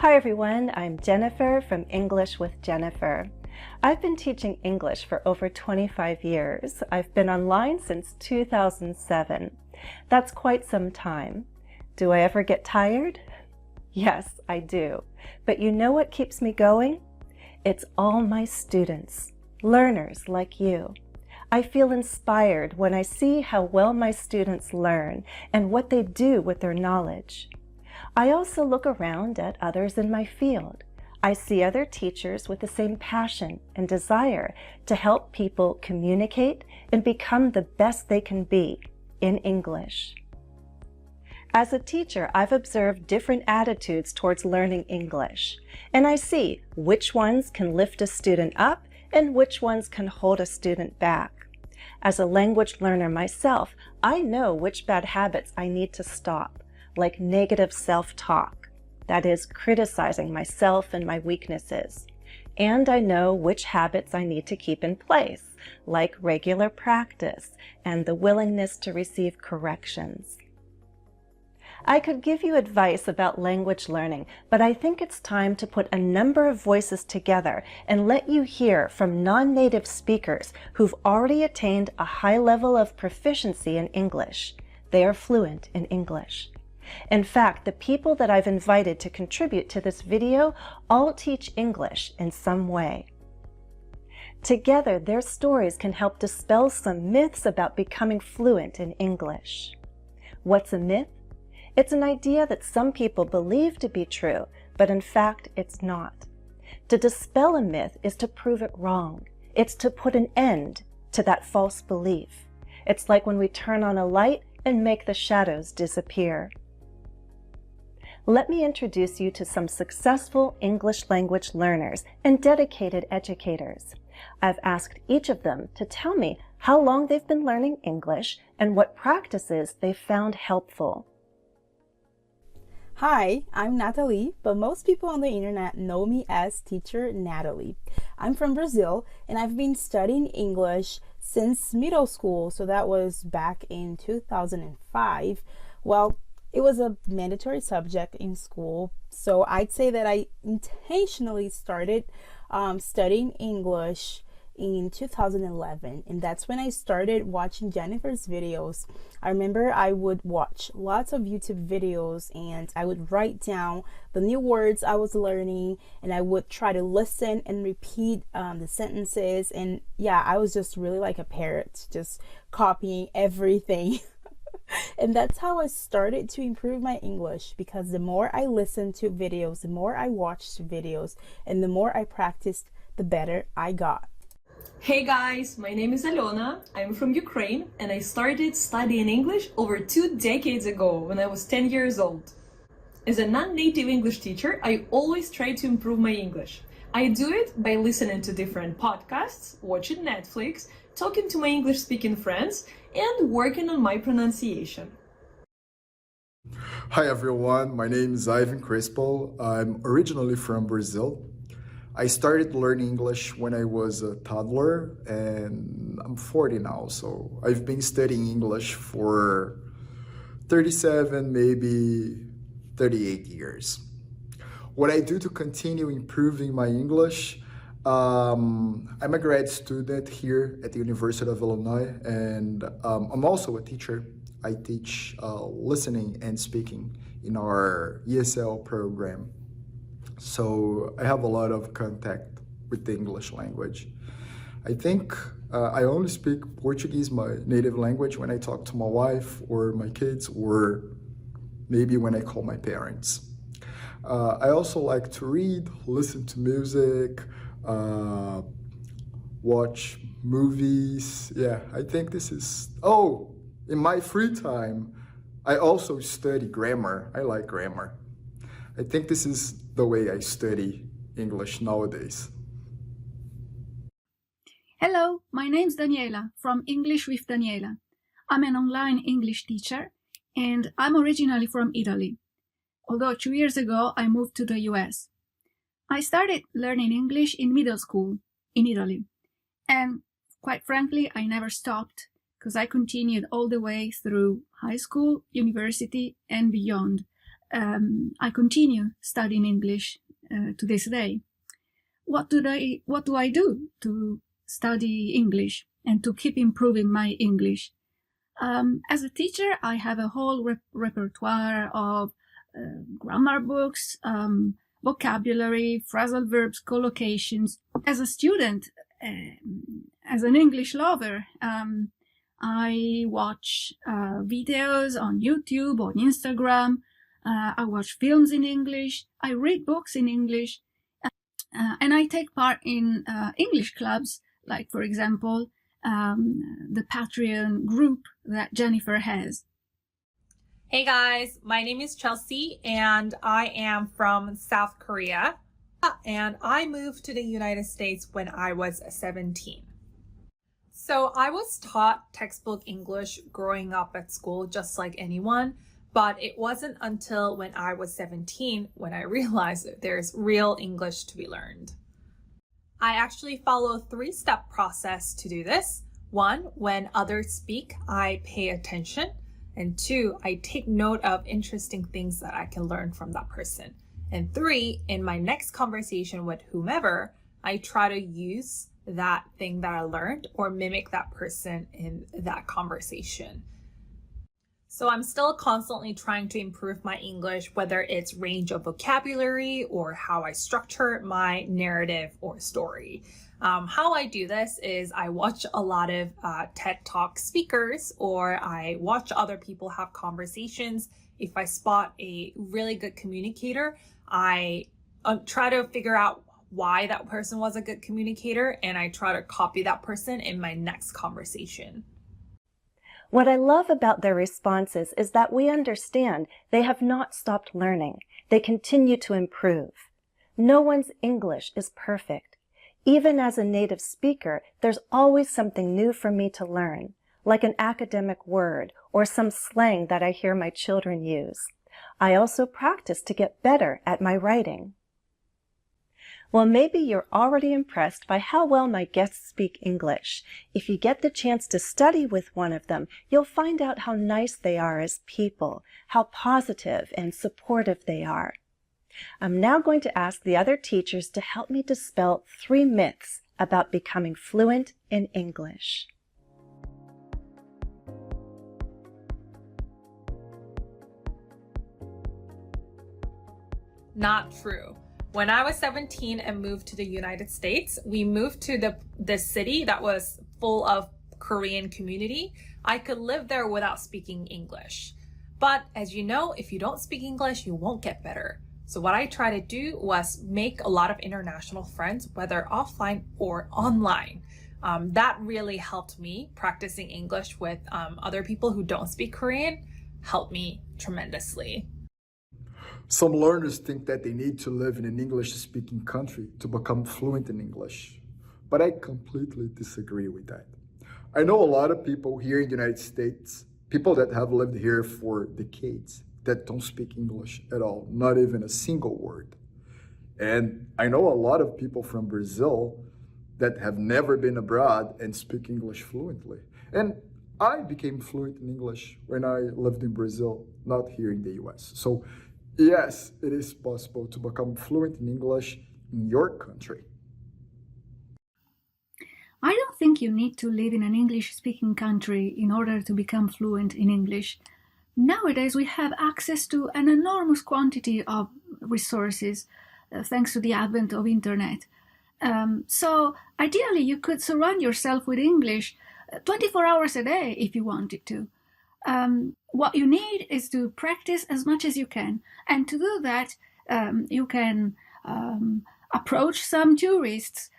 Hi everyone, I'm Jennifer from English with Jennifer. I've been teaching English for over 25 years. I've been online since 2007. That's quite some time. Do I ever get tired? Yes, I do. But you know what keeps me going? It's all my students, learners like you. I feel inspired when I see how well my students learn and what they do with their knowledge. I also look around at others in my field. I see other teachers with the same passion and desire to help people communicate and become the best they can be in English. As a teacher, I've observed different attitudes towards learning English, and I see which ones can lift a student up and which ones can hold a student back. As a language learner myself, I know which bad habits I need to stop, like negative self-talk, that is, criticizing myself and my weaknesses. And I know which habits I need to keep in place, like regular practice and the willingness to receive corrections. I could give you advice about language learning, but I think it's time to put a number of voices together and let you hear from non-native speakers who've already attained a high level of proficiency in English. They are fluent in English. In fact, the people that I've invited to contribute to this video all teach English in some way. Together, their stories can help dispel some myths about becoming fluent in English. What's a myth? It's an idea that some people believe to be true, but in fact, it's not. To dispel a myth is to prove it wrong. It's to put an end to that false belief. It's like when we turn on a light and make the shadows disappear. Let me introduce you to some successful English language learners and dedicated educators. I've asked each of them to tell me how long they've been learning English and what practices they've found helpful. Hi, I'm Nathaly, but most people on the internet know me as Teacher Nathaly. I'm from Brazil and I've been studying English since middle school, so that was back in 2005. Well, it was a mandatory subject in school, so I'd say that I intentionally started studying English in 2011, and that's when I started watching Jennifer's videos. I remember I would watch lots of YouTube videos and I would write down the new words I was learning, and I would try to listen and repeat the sentences, and yeah, I was just really like a parrot, just copying everything. And that's how I started to improve my English, because the more I listened to videos, the more I watched videos, and the more I practiced, the better I got. Hey guys, my name is Aliona. I'm from Ukraine and I started studying English over 2 decades ago when I was 10 years old. As a non-native English teacher, I always try to improve my English. I do it by listening to different podcasts, watching Netflix, talking to my English-speaking friends, and working on my pronunciation. Hi everyone, my name is Ivan Crespo. I'm originally from Brazil. I started learning English when I was a toddler and I'm 40 now, so I've been studying English for 37, maybe 38 years. What I do to continue improving my English, I'm a grad student here at the University of Illinois, and I'm also a teacher. I teach listening and speaking in our ESL program. So I have a lot of contact with the English language. I think I only speak Portuguese, my native language, when I talk to my wife or my kids, or maybe when I call my parents. I also like to read, listen to music, watch movies. Yeah, I think this is... Oh, in my free time, I also study grammar. I like grammar. I think this is the way I study English nowadays. Hello, my name's Daniela from English with Daniela. I'm an online English teacher and I'm originally from Italy. Although 2 years ago I moved to the US. I started learning English in middle school in Italy. And quite frankly, I never stopped because I continued all the way through high school, university, and beyond. I continue studying English to this day. What do I do to study English and to keep improving my English? As a teacher, I have a whole repertoire of grammar books, vocabulary, phrasal verbs, collocations. As a student, as an English lover, I watch videos on YouTube, on Instagram. I watch films in English. I read books in English. And I take part in English clubs, like, for example, the Patreon group that Jennifer has. Hey guys, my name is Chelsea and I am from South Korea. And I moved to the United States when I was 17. So I was taught textbook English growing up at school just like anyone, but it wasn't until when I was 17 when I realized that there's real English to be learned. I actually follow a 3-step process to do this. 1, when others speak, I pay attention. And 2, I take note of interesting things that I can learn from that person. And 3, in my next conversation with whomever, I try to use that thing that I learned or mimic that person in that conversation. So I'm still constantly trying to improve my English, whether it's range of vocabulary or how I structure my narrative or story. How I do this is I watch a lot of TED Talk speakers, or I watch other people have conversations. If I spot a really good communicator, I try to figure out why that person was a good communicator, and I try to copy that person in my next conversation. What I love about their responses is that we understand they have not stopped learning. They continue to improve. No one's English is perfect. Even as a native speaker, there's always something new for me to learn, like an academic word or some slang that I hear my children use. I also practice to get better at my writing. Well, maybe you're already impressed by how well my guests speak English. If you get the chance to study with one of them, you'll find out how nice they are as people, how positive and supportive they are. I'm now going to ask the other teachers to help me dispel 3 myths about becoming fluent in English. Not true. When I was 17 and moved to the United States, we moved to the city that was full of Korean community. I could live there without speaking English. But as you know, if you don't speak English, you won't get better. So what I tried to do was make a lot of international friends, whether offline or online. That really helped me. Practicing English with other people who don't speak Korean helped me tremendously. Some learners think that they need to live in an English-speaking country to become fluent in English, but I completely disagree with that. I know a lot of people here in the United States, people that have lived here for decades, that don't speak English at all, not even a single word. And I know a lot of people from Brazil that have never been abroad and speak English fluently. And I became fluent in English when I lived in Brazil, not here in the US. So yes, it is possible to become fluent in English in your country. I don't think you need to live in an English-speaking country in order to become fluent in English. Nowadays, we have access to an enormous quantity of resources thanks to the advent of internet. So ideally, you could surround yourself with English 24 hours a day if you wanted to. What you need is to practice as much as you can. And to do that, you can approach some tourists,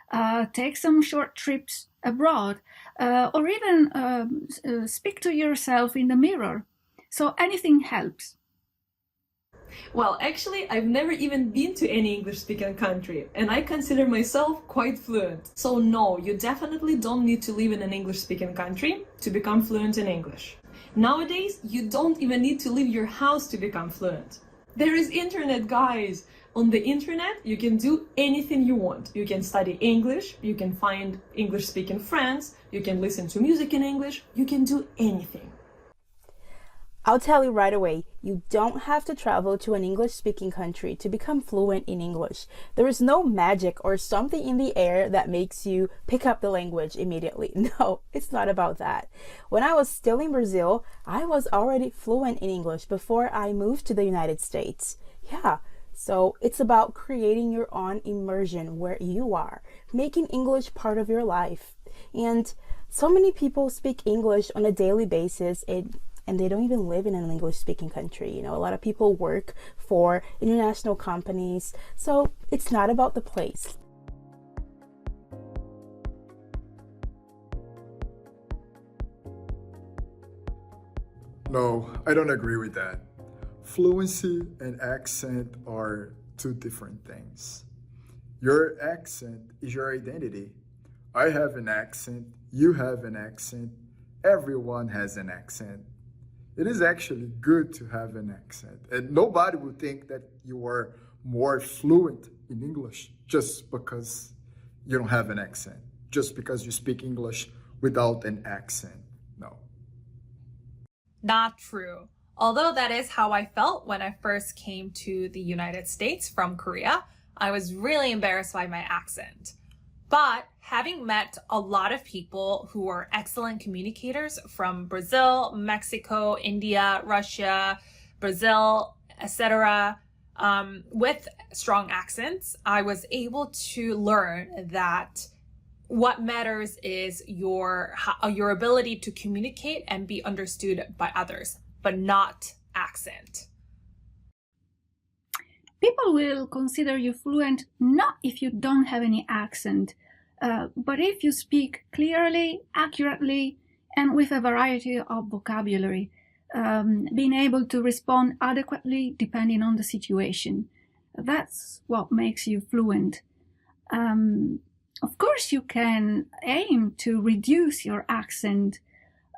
take some short trips abroad, or even speak to yourself in the mirror. So anything helps. Well, actually, I've never even been to any English-speaking country, and I consider myself quite fluent. So no, you definitely don't need to live in an English-speaking country to become fluent in English. Nowadays, you don't even need to leave your house to become fluent. There is internet, guys! On the internet, you can do anything you want. You can study English, you can find English-speaking friends, you can listen to music in English, you can do anything. I'll tell you right away, you don't have to travel to an English-speaking country to become fluent in English. There is no magic or something in the air that makes you pick up the language immediately. No, it's not about that. When I was still in Brazil, I was already fluent in English before I moved to the United States. Yeah, so it's about creating your own immersion where you are, making English part of your life. And so many people speak English on a daily basis, and they don't even live in an English-speaking country. You know, a lot of people work for international companies, so it's not about the place. No, I don't agree with that. Fluency and accent are two different things. Your accent is your identity. I have an accent, you have an accent, everyone has an accent. It is actually good to have an accent, and nobody will think that you are more fluent in English just because you don't have an accent, just because you speak English without an accent. No. Not true. Although that is how I felt when I first came to the United States from Korea, I was really embarrassed by my accent. But having met a lot of people who are excellent communicators from Brazil, Mexico, India, Russia, Brazil, etc., with strong accents, I was able to learn that what matters is your ability to communicate and be understood by others, but not accent. People will consider you fluent not if you don't have any accent, but if you speak clearly, accurately, and with a variety of vocabulary, being able to respond adequately depending on the situation. That's what makes you fluent. Of course, you can aim to reduce your accent,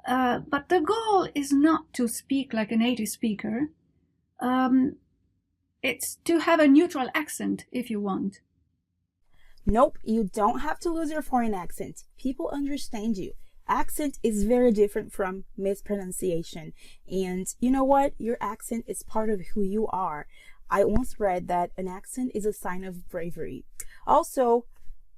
but the goal is not to speak like a native speaker. It's to have a neutral accent if you want. Nope, you don't have to lose your foreign accent. People understand you. Accent is very different from mispronunciation. And you know what? Your accent is part of who you are. I once read that an accent is a sign of bravery. Also,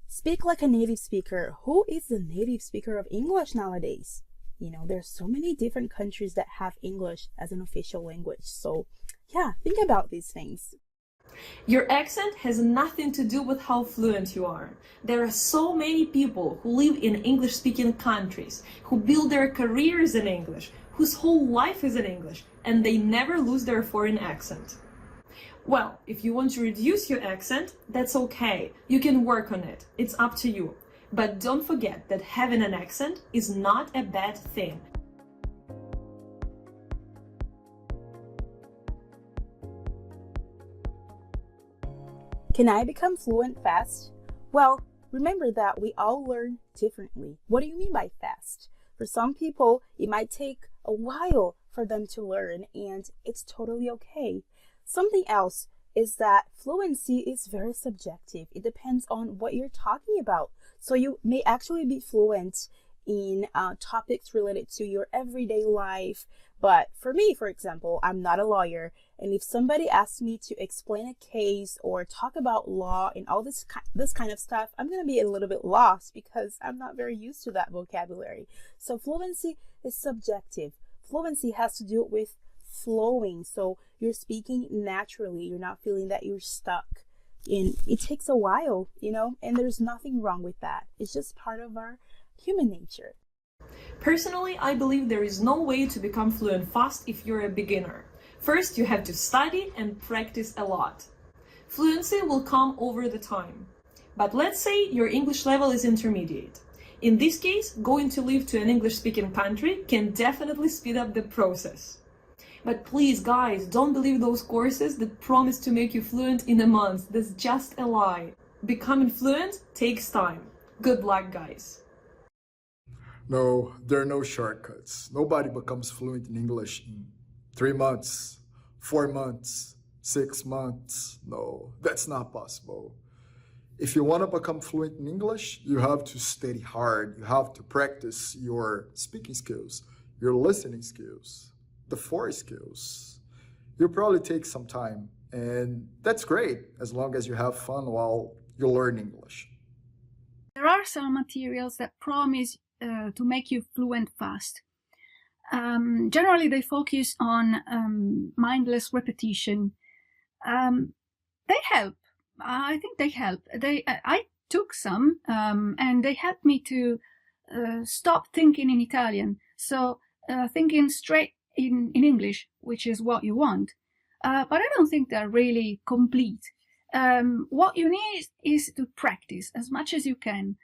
speak like a native speaker. Who is the native speaker of English nowadays? You know, there's so many different countries that have English as an official language. So yeah, think about these things. Your accent has nothing to do with how fluent you are. There are so many people who live in English-speaking countries, who build their careers in English, whose whole life is in English, and they never lose their foreign accent. Well, if you want to reduce your accent, that's okay. You can work on it. It's up to you. But don't forget that having an accent is not a bad thing. Can I become fluent fast? Well, remember that we all learn differently. What do you mean by fast? For some people, it might take a while for them to learn, and it's totally okay. Something else is that fluency is very subjective. It depends on what you're talking about. So you may actually be fluent in topics related to your everyday life. But for me, for example, I'm not a lawyer. And if somebody asks me to explain a case or talk about law and all this kind of stuff, I'm going to be a little bit lost because I'm not very used to that vocabulary. So fluency is subjective. Fluency has to do with flowing. So you're speaking naturally. You're not feeling that you're stuck. And it takes a while, you know, and there's nothing wrong with that. It's just part of our human nature. Personally, I believe there is no way to become fluent fast if you're a beginner. First, you have to study and practice a lot. Fluency will come over the time. But let's say your English level is intermediate. In this case, going to live to an English-speaking country can definitely speed up the process. But please, guys, don't believe those courses that promise to make you fluent in a month. That's just a lie. Becoming fluent takes time. Good luck, guys. No, there are no shortcuts. Nobody becomes fluent in English in 3 months, 4 months, 6 months. No, that's not possible. If you want to become fluent in English, you have to study hard. You have to practice your speaking skills, your listening skills. the 4 skills. You'll probably take some time, and that's great as long as you have fun while you learn English. There are some materials that promise to make you fluent fast. Generally, they focus on mindless repetition. They help. I think they help. I took some, and they helped me to stop thinking in Italian. So thinking straight in English, which is what you want. But I don't think they're really complete. What you need is to practice as much as you can.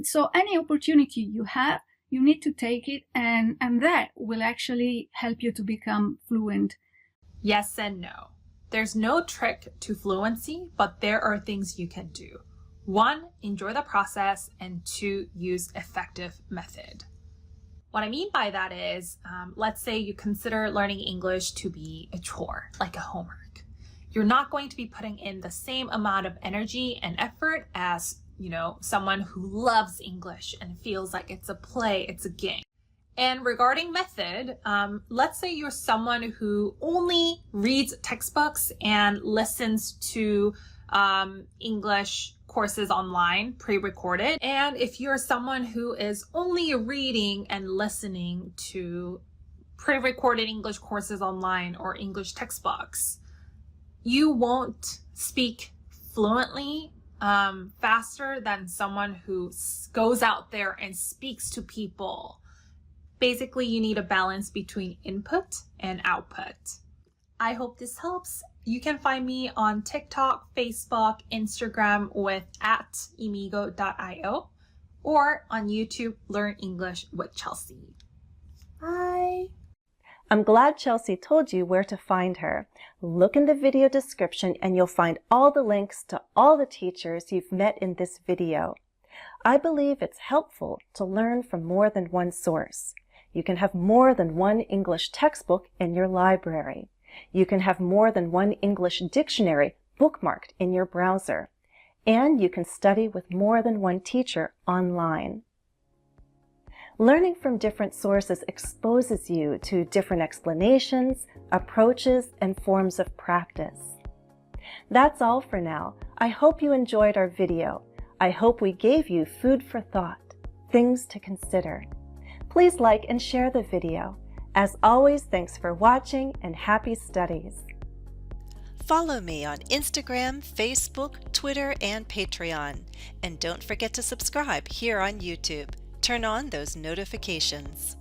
So any opportunity you have, you need to take it, and that will actually help you to become fluent. Yes and no. There's no trick to fluency, but there are things you can do. 1, enjoy the process, and 2, use effective method. What I mean by that is, let's say you consider learning English to be a chore, like a homework. You're not going to be putting in the same amount of energy and effort as, someone who loves English and feels like it's a play, it's a game. And regarding method, let's say you're someone who only reads textbooks and listens to English courses online, pre-recorded. And if you're someone who is only reading and listening to pre-recorded English courses online or English textbooks, you won't speak fluently faster than someone who goes out there and speaks to people. Basically, you need a balance between input and output. I hope this helps. You can find me on TikTok, Facebook, Instagram with @immigo.io, or on YouTube, Learn English with Chelsea. Bye. I'm glad Chelsea told you where to find her. Look in the video description and you'll find all the links to all the teachers you've met in this video. I believe it's helpful to learn from more than one source. You can have more than one English textbook in your library. You can have more than one English dictionary bookmarked in your browser. And you can study with more than one teacher online. Learning from different sources exposes you to different explanations, approaches, and forms of practice. That's all for now. I hope you enjoyed our video. I hope we gave you food for thought, things to consider. Please like and share the video. As always, thanks for watching and happy studies. Follow me on Instagram, Facebook, Twitter, and Patreon. And don't forget to subscribe here on YouTube. Turn on those notifications.